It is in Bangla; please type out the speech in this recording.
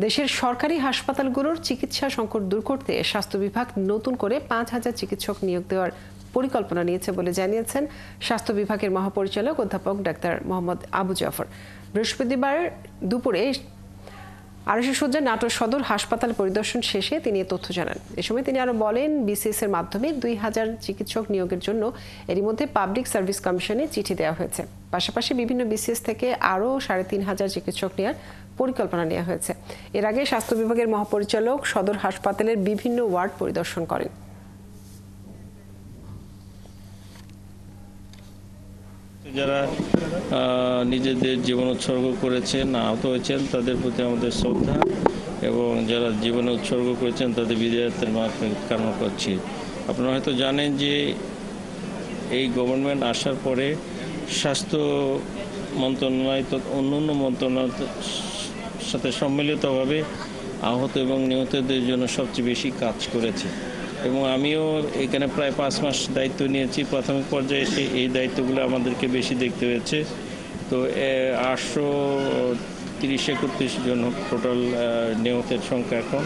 দেশের সরকারি হাসপাতালগুলোর চিকিৎসা সংকট দূর করতে স্বাস্থ্য বিভাগ নতুন করে 5,000 চিকিৎসক নিয়োগ দেওয়ার পরিকল্পনা নিয়েছে বলে জানিয়েছেন স্বাস্থ্য বিভাগের মহাপরিচালক অধ্যাপক ডাক্তার মোহাম্মদ আবু জাফর। বৃহস্পতিবার দুপুরে 250 শয্যার নাটোর সদর হাসপাতাল পরিদর্শন শেষে তিনি এ তথ্য জানান। এ সময় তিনি আরো বলেন, বিসিএস এর মাধ্যমে 2,000 চিকিৎসক নিয়োগের জন্য এরই মধ্যে পাবলিক সার্ভিস কমিশনে চিঠি দেওয়া হয়েছে। পাশাপাশি বিভিন্ন বিসিএস থেকে আরও 3,500 চিকিৎসক নেওয়ার পরিকল্পনা নেওয়া হয়েছে। এর আগে স্বাস্থ্য বিভাগের মহাপরিচালক সদর হাসপাতালের বিভিন্ন ওয়ার্ড পরিদর্শন করেন। যারা নিজেদের জীবন উৎসর্গ করেছেন, আহত হয়েছেন, তাদের প্রতি আমাদের শ্রদ্ধা, এবং যারা জীবন উৎসর্গ করেছেন তাদের বিদায়ের কামনা করছি। আপনারা হয়তো জানেন যে এই গভর্নমেন্ট আসার পরে স্বাস্থ্য মন্ত্রণালয় অন্যান্য মন্ত্রণালয়ের সাথে সম্মিলিতভাবে আহত এবং নিহতদের জন্য সবচেয়ে বেশি কাজ করেছে, এবং আমিও এখানে প্রায় 5 মাস দায়িত্ব নিয়েছি। প্রাথমিক পর্যায়ে এসে এই দায়িত্বগুলো আমাদেরকে বেশি দেখতে হয়েছে। তো 830-31 জন টোটাল নিহতের সংখ্যা এখন।